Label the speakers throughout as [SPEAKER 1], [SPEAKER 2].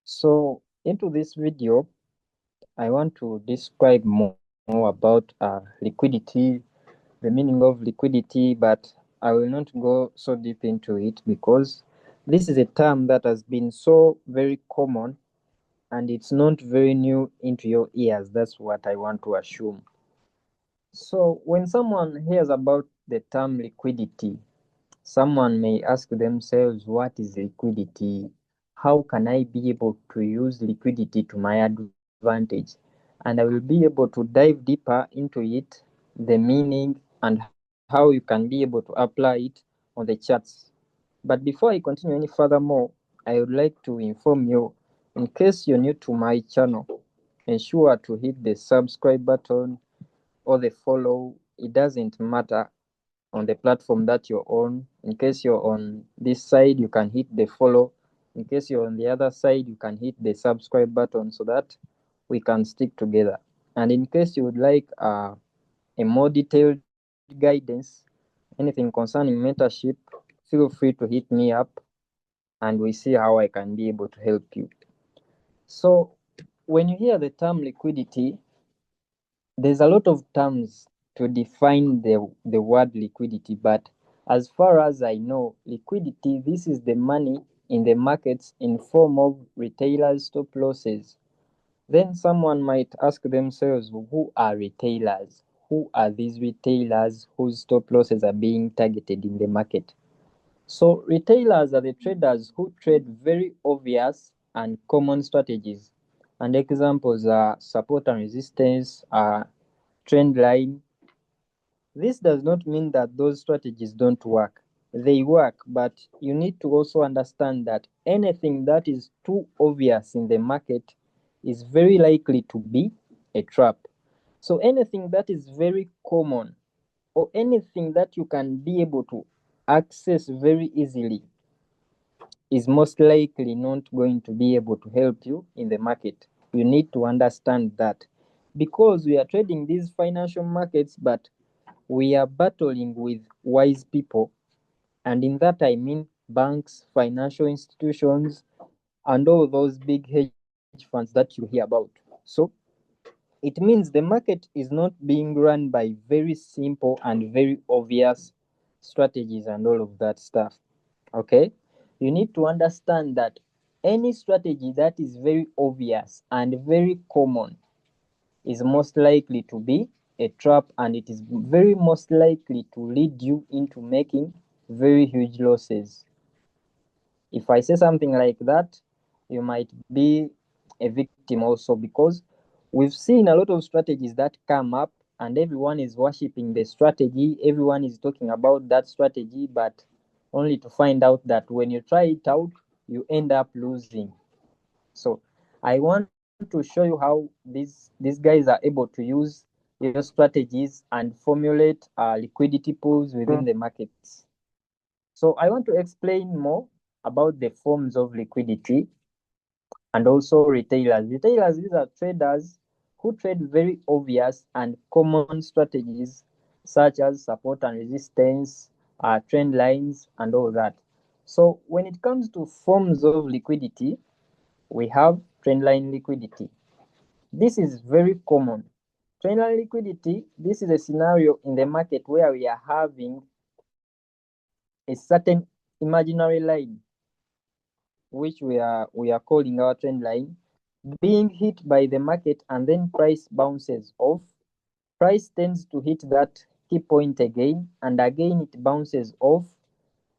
[SPEAKER 1] So into this video, I want to describe more about liquidity, the meaning of liquidity, but I will not go so deep into it because this is a term that has been so very common and it's not very new into your ears. That's what I want to assume. So when someone hears about the term liquidity, someone may ask themselves, what is liquidity? How can I be able to use liquidity to my advantage? And I will be able to dive deeper into it, the meaning, and how you can be able to apply it on the charts. But before I continue any furthermore, I would like to inform you, in case you're new to my channel, ensure to hit the subscribe button or the follow. It doesn't matter on the platform that you're on. In case you're on this side, you can hit the follow. In case you're on the other side, you can hit the subscribe button so that we can stick together. And in case you would like a more detailed guidance, anything concerning mentorship, feel free to hit me up and we see how I can be able to help you. So, when you hear the term liquidity, there's a lot of terms to define the word liquidity, but as far as I know, liquidity, this is the money in the markets in form of retailers stop losses. Then someone might ask themselves, who are retailers? Who are these retailers whose stop losses are being targeted in the market? So retailers are the traders who trade very obvious and common strategies. And examples are support and resistance, Trendline. This does not mean that those strategies don't work. They work, but you need to also understand that anything that is too obvious in the market is very likely to be a trap. So anything that is very common or anything that you can be able to access very easily is most likely not going to be able to help you in the market. You need to understand that because we are trading these financial markets, but we are battling with wise people, and in that I mean banks, financial institutions, and all those big hedge funds that you hear about. So it means the market is not being run by very simple and very obvious strategies and all of that stuff. Okay? You need to understand that any strategy that is very obvious and very common is most likely to be a trap, and it is very most likely to lead you into making very huge losses. If I say something like that, you might be a victim also, because we've seen a lot of strategies that come up and everyone is worshiping the strategy, everyone is talking about that strategy, but only to find out that when you try it out, you end up losing. So I want to show you how these guys are able to use your strategies and formulate liquidity pools within the markets. So I want to explain more about the forms of liquidity and also retailers. Retailers, these are traders who trade very obvious and common strategies such as support and resistance, trend lines, and all that. So when it comes to forms of liquidity, we have trendline liquidity. This is very common. Trendline liquidity, this is a scenario in the market where we are having a certain imaginary line, which we are calling our trend line, being hit by the market, and then price bounces off. Price tends to hit that key point again, and again it bounces off,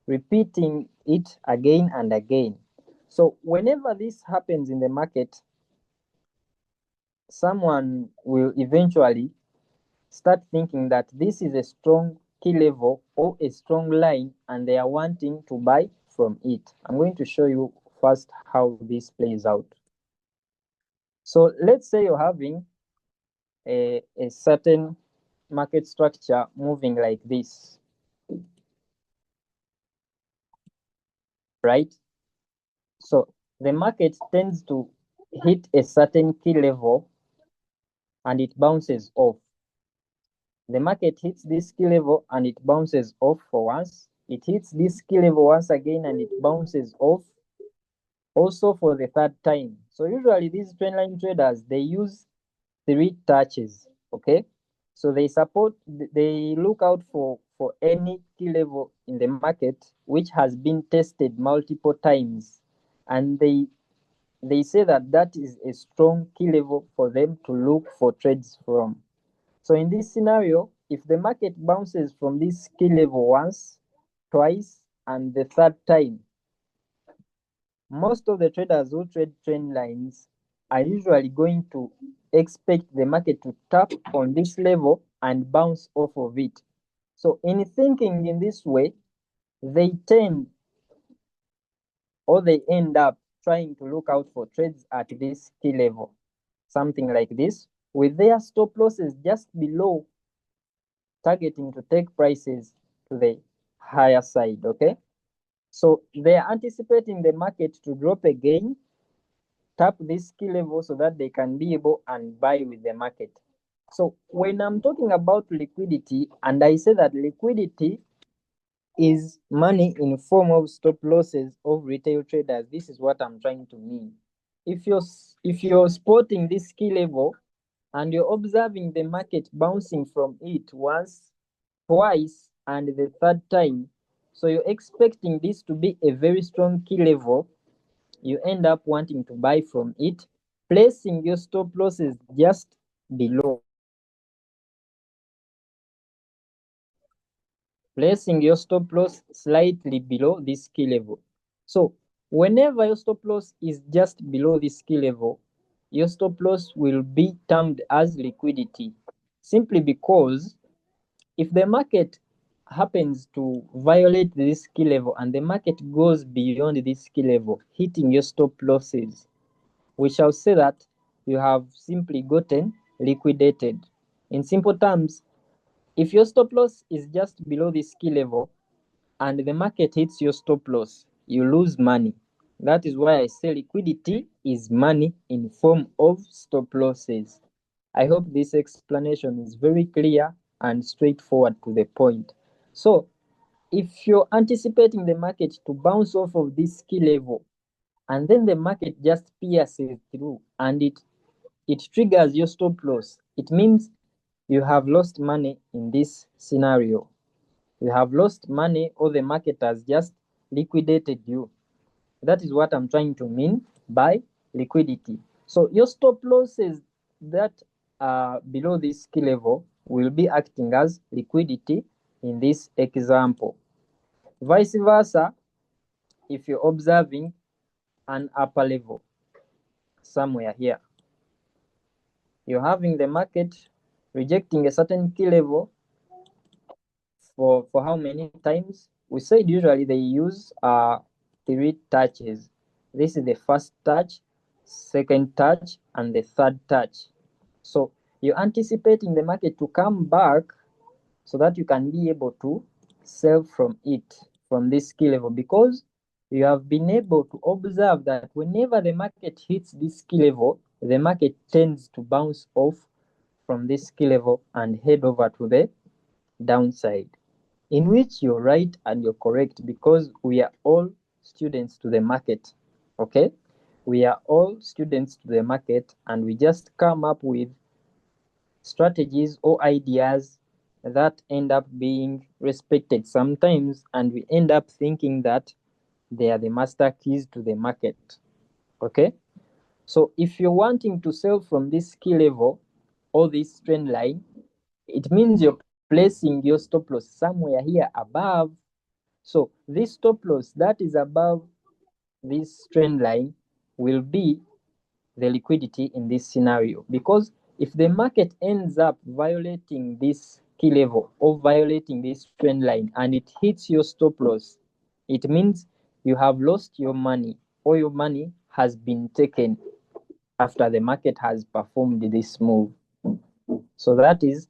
[SPEAKER 1] repeating it again and again. So whenever this happens in the market, someone will eventually start thinking that this is a strong key level or a strong line and they are wanting to buy from it. I'm going to show you first how this plays out. So let's say you're having a certain market structure moving like this, right? So the market tends to hit a certain key level and it bounces off. The market hits this key level and it bounces off for once. It hits this key level once again and it bounces off. also for the third time. So usually these trendline traders, they use three touches. Okay, so they look out for any key level in the market which has been tested multiple times, and they say that that is a strong key level for them to look for trades from. So in this scenario, if the market bounces from this key level once, twice, and the third time, most of the traders who trade trend lines are usually going to expect the market to tap on this level and bounce off of it. So in thinking in this way, they tend or they end up trying to look out for trades at this key level, something like this, with their stop losses just below, targeting to take prices to the higher side. Okay, so they are anticipating the market to drop again, tap this key level so that they can be able and buy with the market. So when I'm talking about liquidity, and I say that liquidity is money in form of stop losses of retail traders, this is what I'm trying to mean. If you're spotting this key level and you're observing the market bouncing from it once, twice, and the third time, so you're expecting this to be a very strong key level, you end up wanting to buy from it, placing your stop losses just below. Placing your stop loss slightly below this key level. So whenever your stop loss is just below this key level, your stop loss will be termed as liquidity, simply because if the market happens to violate this key level and the market goes beyond this key level, hitting your stop losses, we shall say that you have simply gotten liquidated. In simple terms, if your stop loss is just below this key level and the market hits your stop loss, you lose money. That is why I say liquidity is money in form of stop losses. I hope this explanation is very clear and straightforward to the point. So, if you're anticipating the market to bounce off of this key level and then the market just pierces through and it triggers your stop loss, it means you have lost money in this scenario. You have lost money or the market has just liquidated you. That is what I'm trying to mean by liquidity. So your stop losses that are below this key level will be acting as liquidity in this example. Vice versa, if you're observing an upper level somewhere here, you're having the market rejecting a certain key level for how many times? We said usually they use three touches. This is the first touch, second touch, and the third touch. So you're anticipating the market to come back so that you can be able to sell from it, from this key level, because you have been able to observe that whenever the market hits this key level, the market tends to bounce off from this key level and head over to the downside, in which you're right and you're correct, because we are all students to the market. Okay, we are all students to the market, and we just come up with strategies or ideas that end up being respected sometimes, and we end up thinking that they are the master keys to the market. Okay, so if you're wanting to sell from this key level or this trend line, it means you're placing your stop loss somewhere here above. So this stop loss that is above this trend line will be the liquidity in this scenario, because if the market ends up violating this key level or violating this trend line and it hits your stop loss, it means you have lost your money or your money has been taken after the market has performed this move. So that is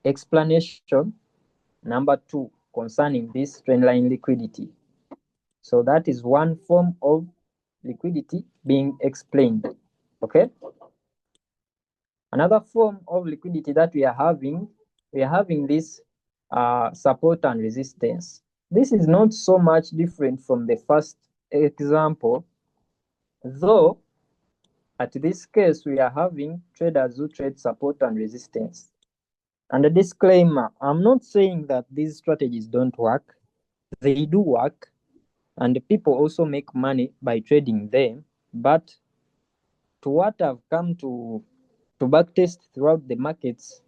[SPEAKER 1] explanation number 2 concerning this trendline liquidity. So that is one form of liquidity being explained. Okay. Another form of liquidity that we are having this support and resistance. This is not so much different from the first example, Though at this case we are having traders who trade support and resistance. And a disclaimer, I'm not saying that these strategies don't work. They do work, and people also make money by trading them. But to what I've come to backtest throughout the markets,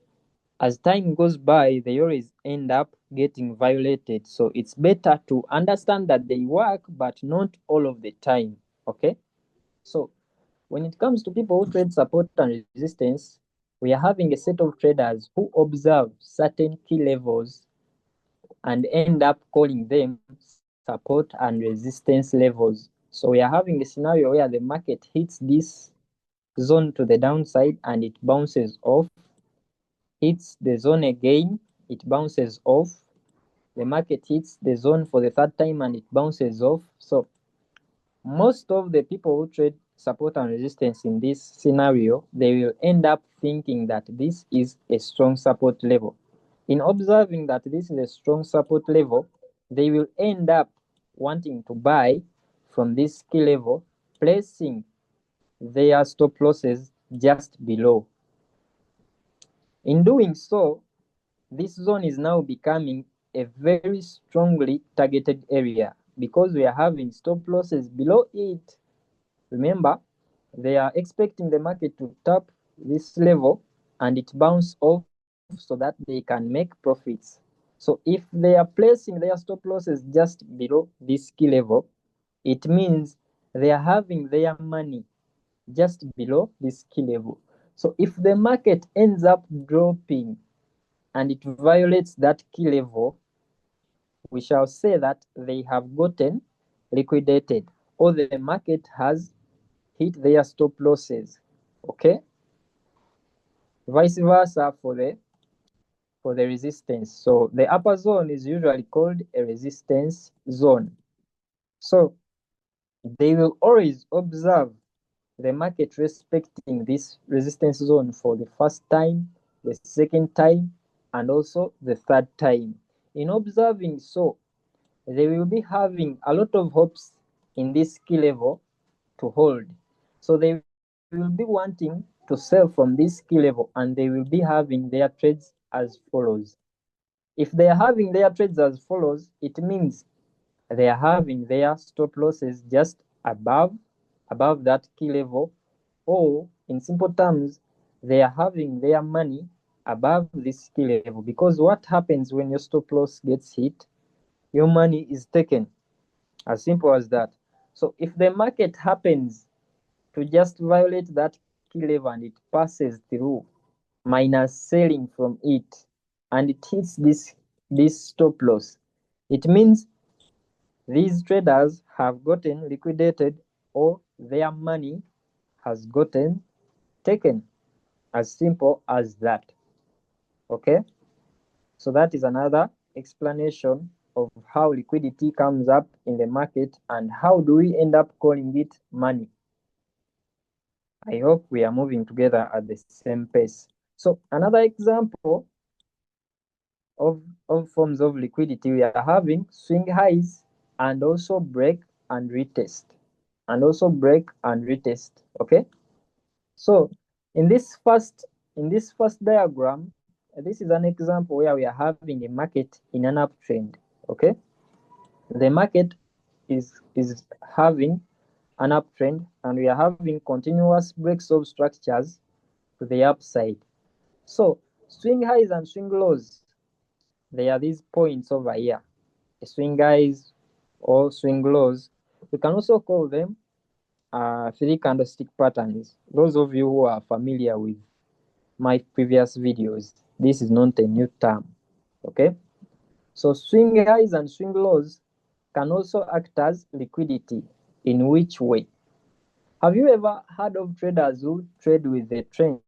[SPEAKER 1] as time goes by, they always end up getting violated. So it's better to understand that they work, but not all of the time. Okay? So when it comes to people who trade support and resistance, we are having a set of traders who observe certain key levels and end up calling them support and resistance levels. So we are having a scenario where the market hits this zone to the downside and it bounces off, hits the zone again, it bounces off. The market hits the zone for the third time and it bounces off. So most of the people who trade support and resistance in this scenario, they will end up thinking that this is a strong support level. In observing that this is a strong support level, they will end up wanting to buy from this key level, placing their stop losses just below. In doing so, this zone is now becoming a very strongly targeted area because we are having stop losses below it. Remember, they are expecting the market to tap this level and it bounce off so that they can make profits. So if they are placing their stop losses just below this key level, it means they are having their money just below this key level. So if the market ends up dropping and it violates that key level, we shall say that they have gotten liquidated or the market has hit their stop losses. Okay, vice versa for the resistance. So the upper zone is usually called a resistance zone. So they will always observe the market respecting this resistance zone for the first time, the second time, and also the third time. In observing so, they will be having a lot of hopes in this key level to hold. So they will be wanting to sell from this key level and they will be having their trades as follows. If they are having their trades as follows, it means they are having their stop losses just above that key level, or in simple terms, they are having their money above this key level. Because what happens when your stop loss gets hit? Your money is taken. As simple as that. So if the market happens to just violate that key level and it passes through, minus selling from it, and it hits this stop loss, it means these traders have gotten liquidated or their money has gotten taken. As simple as that. Okay, so that is another explanation of how liquidity comes up in the market and how do we end up calling it money. I hope we are moving together at the same pace. So another example of forms of liquidity, we are having swing highs and also break and retest. And also break and retest. Okay. So in this first diagram, this is an example where we are having a market in an uptrend. Okay. The market is having an uptrend and we are having continuous breaks of structures to the upside. So swing highs and swing lows, they are these points over here. Swing highs or swing lows, we can also call them three candlestick patterns. Those of you who are familiar with my previous videos, this is not a new term. Okay, so swing highs and swing lows can also act as liquidity. In which way? Have you ever heard of traders who trade with the trend,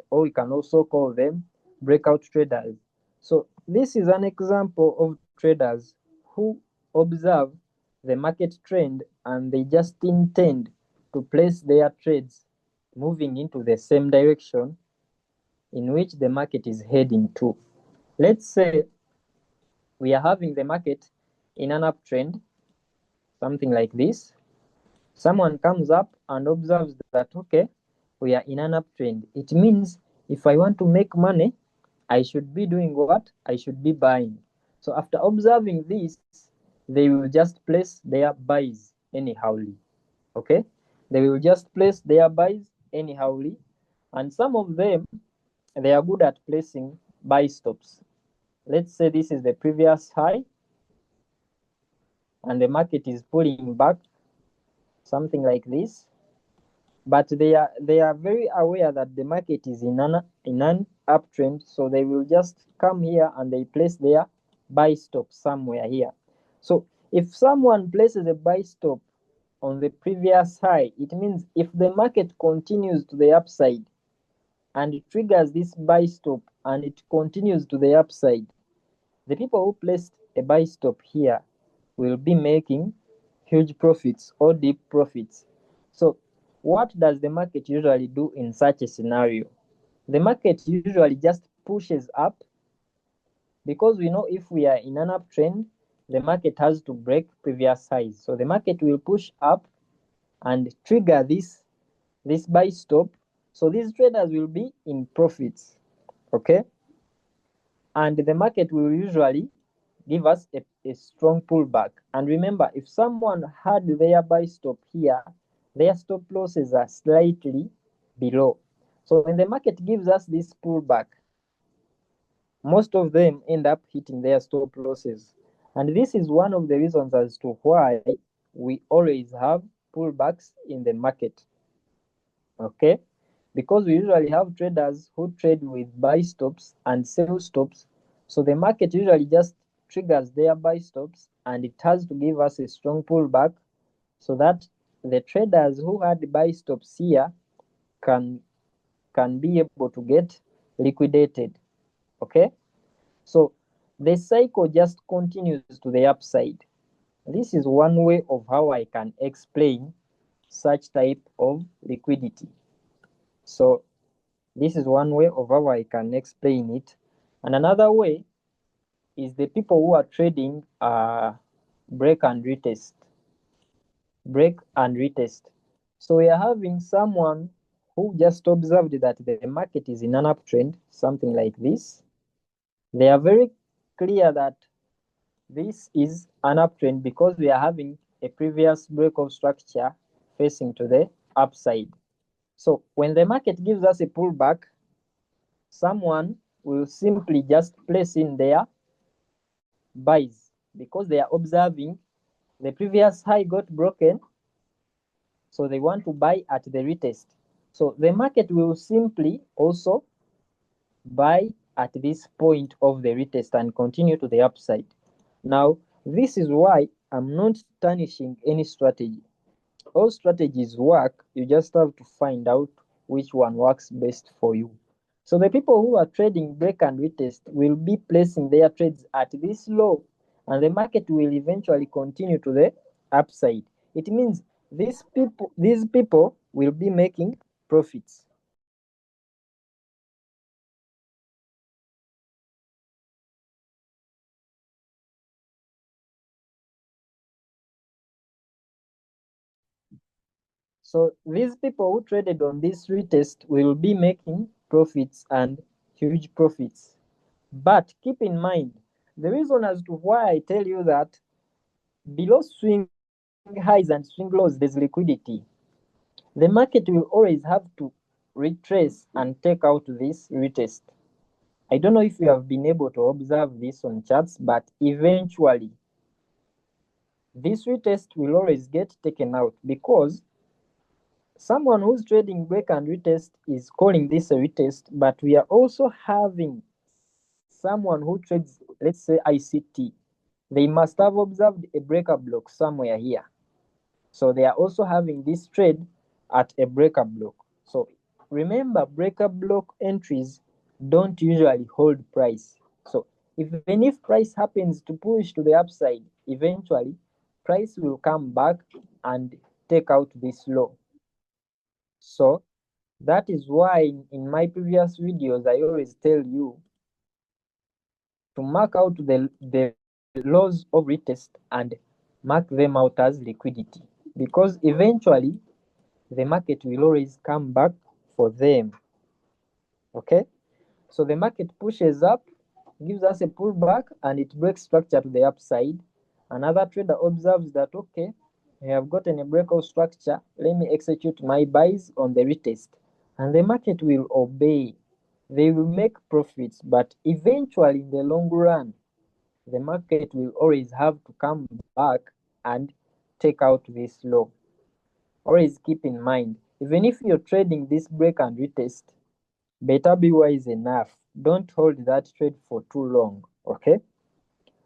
[SPEAKER 1] or we can also call them breakout traders? So this is an example of traders who observe the market trend and they just intend to place their trades moving into the same direction in which the market is heading to. Let's say we are having the market in an uptrend, something like this. Someone comes up and observes that, okay, we are in an uptrend. It means if I want to make money, I should be doing what? I should be buying. So after observing this, they will just place their buys anyhowly. Okay? They will just place their buys anyhowly. And some of them, they are good at placing buy stops. Let's say this is the previous high and the market is pulling back, something like this. But they are very aware that the market is in an uptrend, so they will just come here and they place their buy stop somewhere here. So if someone places a buy stop on the previous high, it means if the market continues to the upside and it triggers this buy stop and it continues to the upside, the people who placed a buy stop here will be making huge profits or deep profits. So what does the market usually do in such a scenario? The market usually just pushes up, because we know if we are in an uptrend, the market has to break previous highs. So the market will push up and trigger this buy stop. So these traders will be in profits. Okay? And the market will usually give us a strong pullback. And remember, if someone had their buy stop here, their stop losses are slightly below. So when the market gives us this pullback, most of them end up hitting their stop losses. And this is one of the reasons as to why we always have pullbacks in the market. Okay? Because we usually have traders who trade with buy stops and sell stops. So the market usually just triggers their buy stops and it has to give us a strong pullback so that the traders who had buy stops here can be able to get liquidated. Okay? So the cycle just continues to the upside. This is one way of how I can explain such type of liquidity. So this is one way of how I can explain it. And another way is the people who are trading break and retest. Break and retest. So we are having someone who just observed that the market is in an uptrend, something like this. They are very clear that this is an uptrend because we are having a previous break of structure facing to the upside. So when the market gives us a pullback, someone will simply just place in their buys because they are observing the previous high got broken, so they want to buy at the retest. So the market will simply also buy at this point of the retest and continue to the upside. Now, this is why I'm not tarnishing any strategy. All strategies work, you just have to find out which one works best for you. So the people who are trading break and retest will be placing their trades at this low, and the market will eventually continue to the upside. It means these people will be making profits. So these people who traded on this retest will be making profits and huge profits. But keep in mind, the reason as to why I tell you that below swing highs and swing lows, there's liquidity. The market will always have to retrace and take out this retest. I don't know if you have been able to observe this on charts, but eventually this retest will always get taken out because someone who's trading break and retest is calling this a retest, but we are also having someone who trades, let's say, ICT. They must have observed a breaker block somewhere here. So they are also having this trade at a breaker block. So remember, breaker block entries don't usually hold price. So even if price happens to push to the upside, eventually price will come back and take out this low. So that is why in my previous videos, I always tell you to mark out the laws of retest and mark them out as liquidity. because eventually the market will always come back for them. Okay, so the market pushes up, gives us a pullback, and it breaks structure to the upside. Another trader observes that, okay, I have gotten a breakout structure, let me execute my buys on the retest, and the market will obey. They will make profits, but eventually in the long run the market will always have to come back and take out this low. Always keep in mind, even if you're trading this break and retest, better be wise enough. Don't hold that trade for too long. Okay,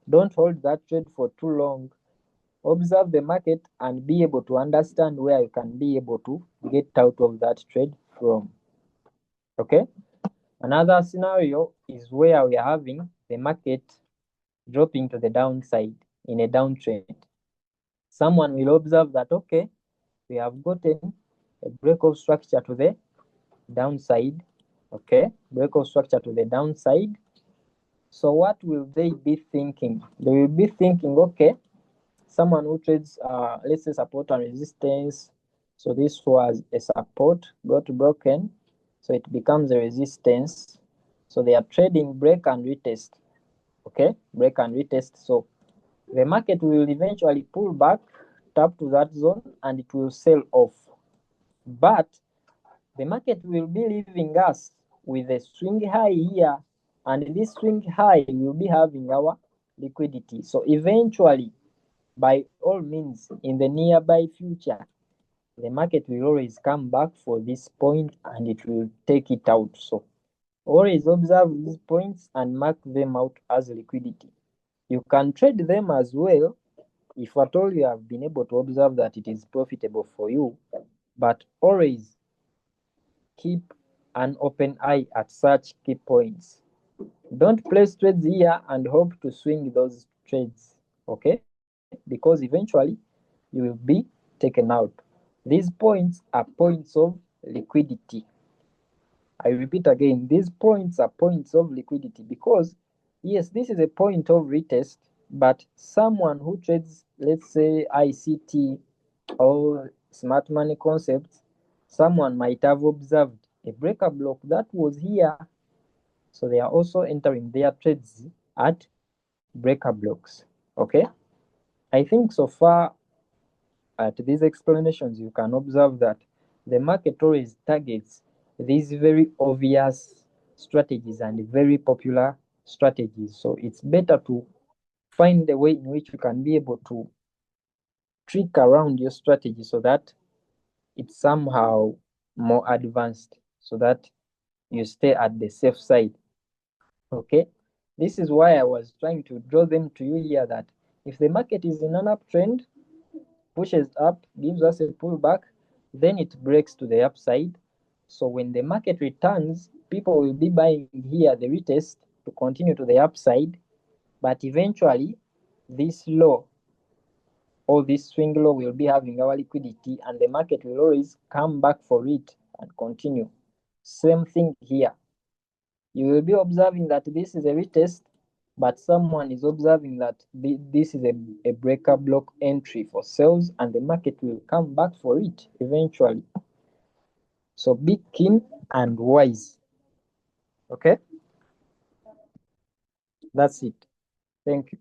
[SPEAKER 1] don't hold that trade for too long. Observe the market and be able to understand where you can be able to get out of that trade from. Okay, another scenario is where we are having the market dropping to the downside in a downtrend. Someone will observe that, okay, we have gotten a breakout structure to the downside. Okay, breakout structure to the downside. So what will they be thinking? They will be thinking, okay, someone who trades, let's say, support and resistance. So this was a support, got broken, so it becomes a resistance. So they are trading break and retest. Okay, break and retest. So the market will eventually pull back, tap to that zone, and it will sell off. But the market will be leaving us with a swing high here, and this swing high will be having our liquidity. So eventually, by all means, in the nearby future, the market will always come back for this point and it will take it out. So always observe these points and mark them out as liquidity. You can trade them as well if at all you have been able to observe that it is profitable for you, but always keep an open eye at such key points. Don't place trades here and hope to swing those trades, okay? Because eventually you will be taken out. These points are points of liquidity. I repeat again, these points are points of liquidity because, yes, this is a point of retest, but someone who trades, let's say, ICT or smart money concepts, someone might have observed a breaker block that was here. So they are also entering their trades at breaker blocks. Okay, I think so far at these explanations you can observe that the market always targets these very obvious strategies and very popular strategies. So it's better to find a way in which you can be able to trick around your strategy so that it's somehow more advanced, so that you stay at the safe side. Okay, this is why I was trying to draw them to you here, that if the market is in an uptrend, pushes up, gives us a pullback, then it breaks to the upside. So when the market returns, people will be buying here the retest to continue to the upside, but eventually this low or this swing low will be having our liquidity and the market will always come back for it and continue. Same thing here. You will be observing that this is a retest, but someone is observing that this is a breaker block entry for sales and the market will come back for it eventually. So be keen and wise. Okay, that's it. Thank you.